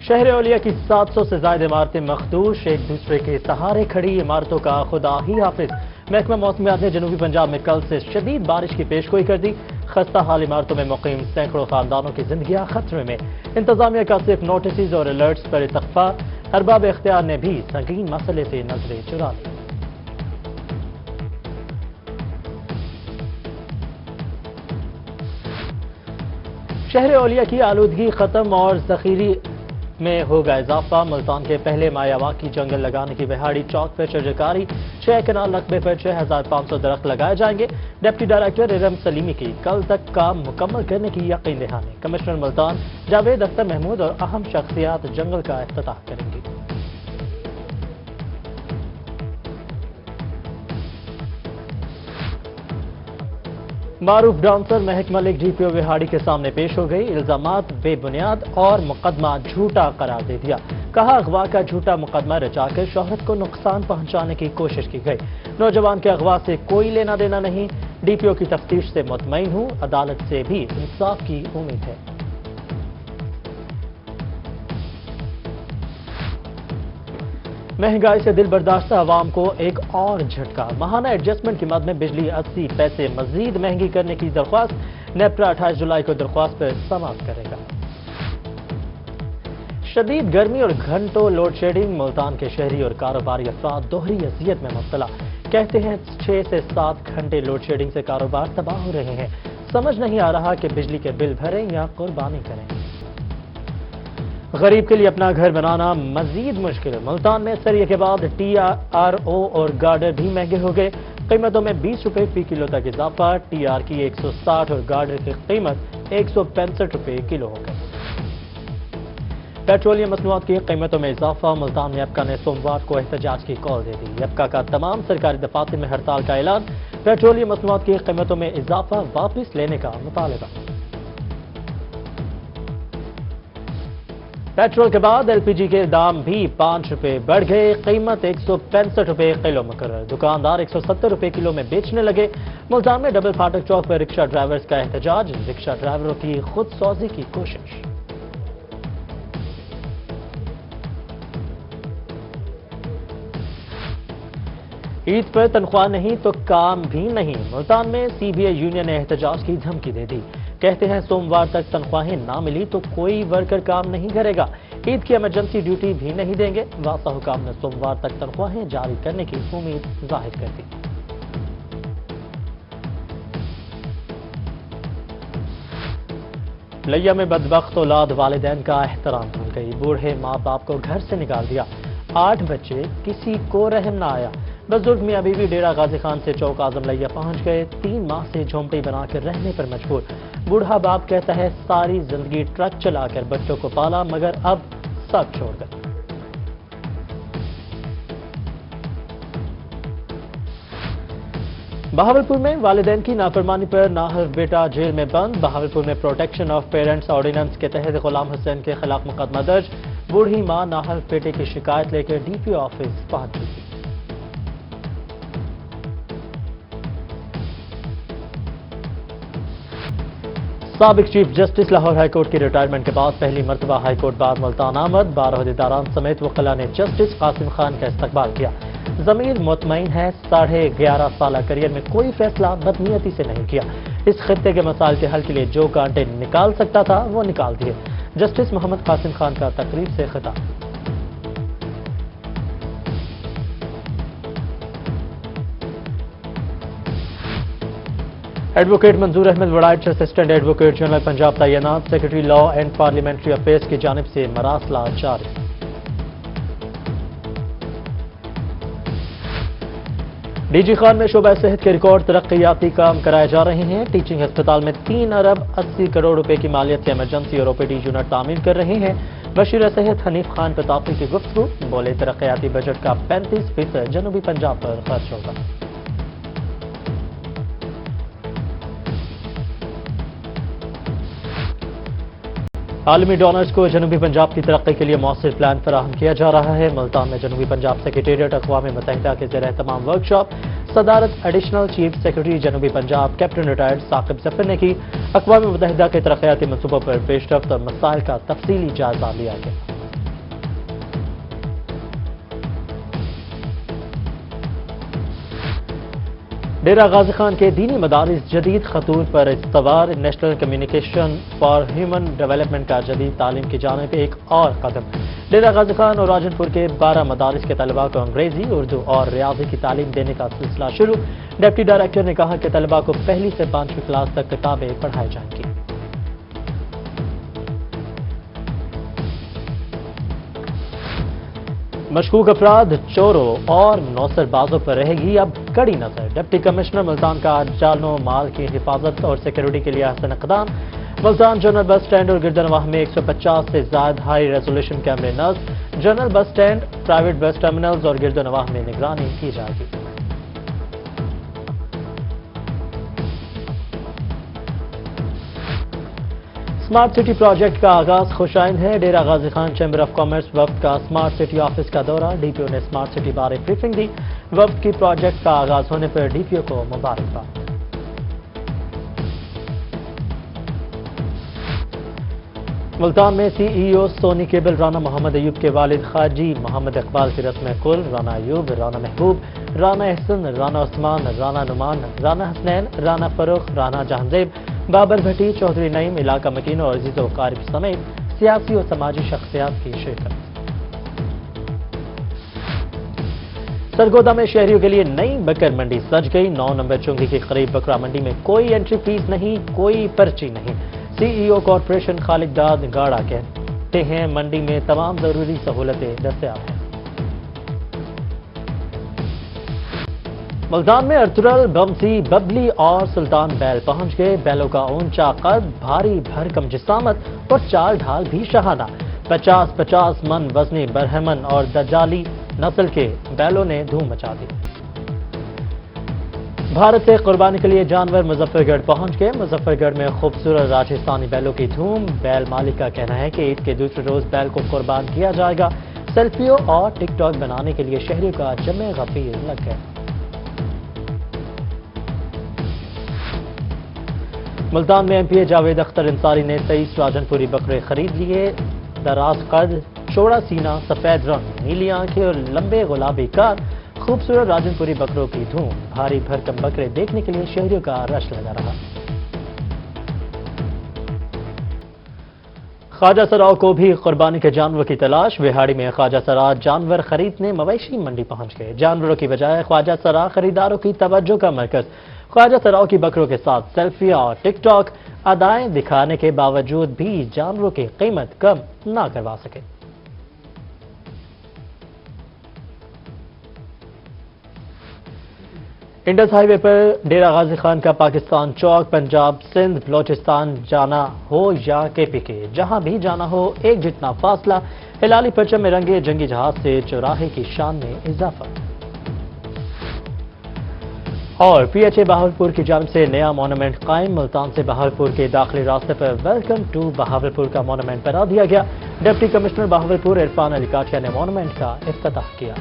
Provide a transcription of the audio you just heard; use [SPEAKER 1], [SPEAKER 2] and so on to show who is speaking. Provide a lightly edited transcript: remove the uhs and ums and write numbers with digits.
[SPEAKER 1] شہر اولیا کی 700 سے زائد عمارتیں مخدوش، ایک دوسرے کے سہارے کھڑی عمارتوں کا خدا ہی حافظ۔ محکمہ موسمیات نے جنوبی پنجاب میں کل سے شدید بارش کی پیشگوئی کر دی۔ خستہ حال عمارتوں میں مقیم سینکڑوں خاندانوں کی زندگیاں خطرے میں۔ انتظامیہ کا صرف نوٹسز اور الرٹس پر اتفاق، ارباب اختیار نے بھی سنگین مسئلے سے نظریں چرا لی۔ شہر اولیا کی آلودگی ختم اور ذخیرے میں ہوگا اضافہ۔ ملتان کے پہلے مایاواکی جنگل لگانے کی بہاڑی چوک پر شجرکاری، 6 کنال رقبے پر 6500 درخت لگائے جائیں گے۔ ڈپٹی ڈائریکٹر ارم سلیمی کی کل تک کام مکمل کرنے کی یقین دہانی۔ کمشنر ملتان جاوید اختر محمود اور اہم شخصیات جنگل کا افتتاح کریں گی۔ معروف ڈانسر مہک ملک ڈی پی او وہاڑی کے سامنے پیش ہو گئی۔ الزامات بے بنیاد اور مقدمہ جھوٹا قرار دے دیا۔ کہا اغوا کا جھوٹا مقدمہ رچا کر شہرت کو نقصان پہنچانے کی کوشش کی گئی۔ نوجوان کے اغوا سے کوئی لینا دینا نہیں، ڈی پی او کی تفتیش سے مطمئن ہوں، عدالت سے بھی انصاف کی امید ہے۔ مہنگائی سے دل برداشتہ عوام کو ایک اور جھٹکا۔ ماہانہ ایڈجسٹمنٹ کی مد میں بجلی 80 پیسے مزید مہنگی کرنے کی درخواست۔ نیپرا 28 جولائی کو درخواست پر سماعت کرے گا۔ شدید گرمی اور گھنٹوں لوڈ شیڈنگ، ملتان کے شہری اور کاروباری افراد دوہری اذیت میں مبتلا۔ کہتے ہیں 6 سے 7 گھنٹے لوڈ شیڈنگ سے کاروبار تباہ ہو رہے ہیں۔ سمجھ نہیں آ رہا کہ بجلی کے بل بھریں یا قربانی کریں۔ غریب کے لیے اپنا گھر بنانا مزید مشکل۔ ملتان میں سریے کے بعد ٹی آر او اور گارڈر بھی مہنگے ہو گئے۔ قیمتوں میں 20 روپے فی کلو تک اضافہ۔ ٹی آر کی 160 اور گارڈر کی قیمت 165 روپے کلو ہو گئی۔ پیٹرولیم مصنوعات کی قیمتوں میں اضافہ۔ ملتان میں ایپکا نے سوموار کو احتجاج کی کال دے دی۔ ایپکا کا تمام سرکاری دفاتر میں ہڑتال کا اعلان۔ پیٹرولیم مصنوعات کی قیمتوں میں اضافہ واپس لینے کا مطالبہ۔ پیٹرول کے بعد ایل پی جی کے دام بھی 5 روپے بڑھ گئے۔ قیمت 165 روپے کلو مقرر۔ دکاندار 170 روپے کلو میں بیچنے لگے۔ ملتان میں ڈبل فاٹک چوک پر رکشہ ڈرائیورز کا احتجاج۔ رکشہ ڈرائیوروں کی خود سوزی کی کوشش۔ عید پر تنخواہ نہیں تو کام بھی نہیں۔ ملتان میں سی بی اے یونین نے احتجاج کی دھمکی دے دی۔ کہتے ہیں سوموار تک تنخواہیں نہ ملی تو کوئی ورکر کام نہیں کرے گا۔ عید کی ایمرجنسی ڈیوٹی بھی نہیں دیں گے۔ واسطہ حکام نے سوموار تک تنخواہیں جاری کرنے کی امید ظاہر کر دی۔ لیا میں بدبخت اولاد والدین کا احترام بھول گئی۔ بوڑھے ماں باپ کو گھر سے نکال دیا۔ 8 بچے، کسی کو رحم نہ آیا۔ بزرگ میاں بیوی ڈیرہ غازی خان سے چوک اعظم لیا پہنچ گئے۔ 3 ماہ سے جھونپڑی بنا کر رہنے پر مجبور۔ بوڑھا باپ کہتا ہے ساری زندگی ٹرک چلا کر بچوں کو پالا، مگر اب سب چھوڑ گئے۔ بہاولپور میں والدین کی نافرمانی پر ناہر بیٹا جیل میں بند۔ بہاولپور میں پروٹیکشن آف پیرنٹس آرڈیننس کے تحت غلام حسین کے خلاف مقدمہ درج۔ بوڑھی ماں ناہر بیٹے کی شکایت لے کر ڈی پی او آفس پہنچ چکی۔ سابق chief justice Lahore high court کی ریٹائرمنٹ کے بعد پہلی مرتبہ ہائی کورٹ بار ملتان آمد۔ 12 عہدیداران سمیت وکلاء نے جسٹس قاسم خان کا استقبال کیا۔ ضمیر مطمئن ہے، 11.5 سالہ کریئر میں کوئی فیصلہ بدنیتی سے نہیں کیا۔ اس خطے کے مسائل کے حل کے لیے جو کانٹے نکال سکتا تھا وہ نکال دیے۔ جسٹس محمد قاسم خان کا تقریب سے خطاب۔ Advocate Manzoor Ahmad Waraich assistant advocate general Punjab تعینات۔ Secretary law and parliamentary affairs کی جانب سے مراسلات جاری۔ ڈی جی خان میں شعبہ صحت کے ریکارڈ ترقیاتی کام کرائے جا رہے ہیں۔ ٹیچنگ ہسپتال میں 3 ارب 80 کروڑ روپے کی مالیت سے ایمرجنسی اور او پی ڈی یونٹ تعمیر کر رہے ہیں۔ وزیر صحت حنیف خان پتافی کی گفتگو، بولے ترقیاتی بجٹ کا 35% جنوبی پنجاب پر خرچ ہوگا۔ عالمی ڈونرز کو جنوبی پنجاب کی ترقی کے لیے مؤثر پلان فراہم کیا جا رہا ہے۔ ملتان میں جنوبی پنجاب سیکریٹریٹ اقوام متحدہ کے زیر اہتمام ورکشاپ صدارت ایڈیشنل چیف سیکرٹری جنوبی پنجاب کیپٹن ریٹائرڈ ثاقب ظفر نے کی۔ اقوام متحدہ کے ترقیاتی منصوبوں پر پیش رفت اور مسائل کا تفصیلی جائزہ لیا گیا۔ ڈیرہ غازی خان کے دینی مدارس جدید خطوط پر استوار، national communication for human development کا جدید تعلیم کی جانب ایک اور قدم۔ ڈیرہ غازی خان اور راجن پور کے 12 مدارس کے طلباء کو انگریزی، اردو اور ریاضی کی تعلیم دینے کا سلسلہ شروع۔ ڈپٹی ڈائریکٹر نے کہا کہ طلباء کو پہلی سے 5ویں کلاس تک کتابیں پڑھائی جائیں گی۔ مشکوک افراد، چوروں اور نوسر بازوں پر رہے گی اب کڑی نظر۔ ڈپٹی کمشنر ملتان کا جان و مال کی حفاظت اور سیکیورٹی کے لیے احسن اقدام۔ ملتان جنرل بس اسٹینڈ اور گردنواہ میں 150 سے زائد ہائی ریزولوشن کیمرے نصب۔ جنرل بس اسٹینڈ، پرائیویٹ بس ٹرمینلز اور گردنواہ میں نگرانی کی جائے گی۔ اسمارٹ سٹی پروجیکٹ کا آغاز خوش آئند ہے۔ Dera Ghazi Khan chamber of commerce وفد کا اسمارٹ سٹی آفس کا دورہ، ڈی پی او نے اسمارٹ سٹی بارے بریفنگ دی۔ وفد کی پروجیکٹ کا آغاز ہونے پر ڈی پی او کو مبارکباد۔ ملتان میں سی ای او سونی کیبل رانا محمد ایوب کے والد خاجی محمد اقبال کی رسم کل، رانا ایوب، رانا محبوب، رانا احسن، رانا عثمان، رانا نعمان، رانا حسنین، رانا فروخ، رانا جہانزیب، بابر بھٹی، چودھری نعیم، علاقہ مکین اور عزیز و قارب سمیت سیاسی و سماجی شخصیات کی شرکت۔ سرگودا میں شہریوں کے لیے نئی بکر منڈی سج گئی۔ 9 نمبر چنگی کے قریب بکرا منڈی میں کوئی انٹری فیس نہیں، کوئی پرچی نہیں۔ سی ای او کارپوریشن خالق داد گاڑا کہتے ہیں منڈی میں تمام ضروری سہولتیں دستیاب ہیں۔ ملتان میں ارطغرل، بمسی، ببلی اور سلطان بیل پہنچ گئے۔ بیلوں کا اونچا قد، بھاری بھرکم جسامت اور چال ڈھال بھی شاہانہ۔ 50-50 من وزنی برہمن اور دجالی نسل کے بیلوں نے دھوم مچا دی۔ بھارت سے قربانی کے لیے جانور مظفر گڑھ پہنچ گئے۔ مظفر گڑھ میں خوبصورت راجستھانی بیلوں کی دھوم۔ بیل مالک کا کہنا ہے کہ عید کے دوسرے روز بیل کو قربان کیا جائے گا۔ سیلفیوں اور ٹک ٹاک بنانے کے لیے شہریوں کا جمع غفیر لگ گیا۔ ملتان میں ایم پی اے جاوید اختر انصاری نے 23 راجن پوری بکرے خرید لیے۔ دراز قد، چوڑا سینہ، سفید رنگ، نیلی آنکھیں اور لمبے گلابی کان، خوبصورت راجن پوری بکروں کی دھوم۔ بھاری بھرکم بکرے دیکھنے کے لیے شہریوں کا رش لگا رہا۔ خواجہ سراؤ کو بھی قربانی کے جانور کی تلاش۔ وہاڑی میں خواجہ سرا جانور خریدنے مویشی منڈی پہنچ گئے۔ جانوروں کی بجائے خواجہ سرا خریداروں کی توجہ کا مرکز۔ خواجہ سراؤ کی بکروں کے ساتھ سیلفی اور ٹک ٹاک ادائیں دکھانے کے باوجود بھی جانوروں کی قیمت کم نہ کروا سکے۔ انڈس ہائی وے پر ڈیرہ غازی خان کا پاکستان چوک، پنجاب، سندھ، بلوچستان جانا ہو یا کے پی کے، جہاں بھی جانا ہو ایک جتنا فاصلہ۔ ہلالی پرچم میں رنگے جنگی جہاز سے چوراہے کی شان میں اضافہ۔ اور پی ایچ اے بہاولپور کی جانب سے نیا مونومنٹ قائم۔ ملتان سے بہاولپور کے داخلی راستے پر ویلکم ٹو بہاولپور کا مونومنٹ بنا دیا گیا۔ ڈپٹی کمشنر بہاولپور عرفان علی کاٹیا نے مونومنٹ کا افتتاح کیا۔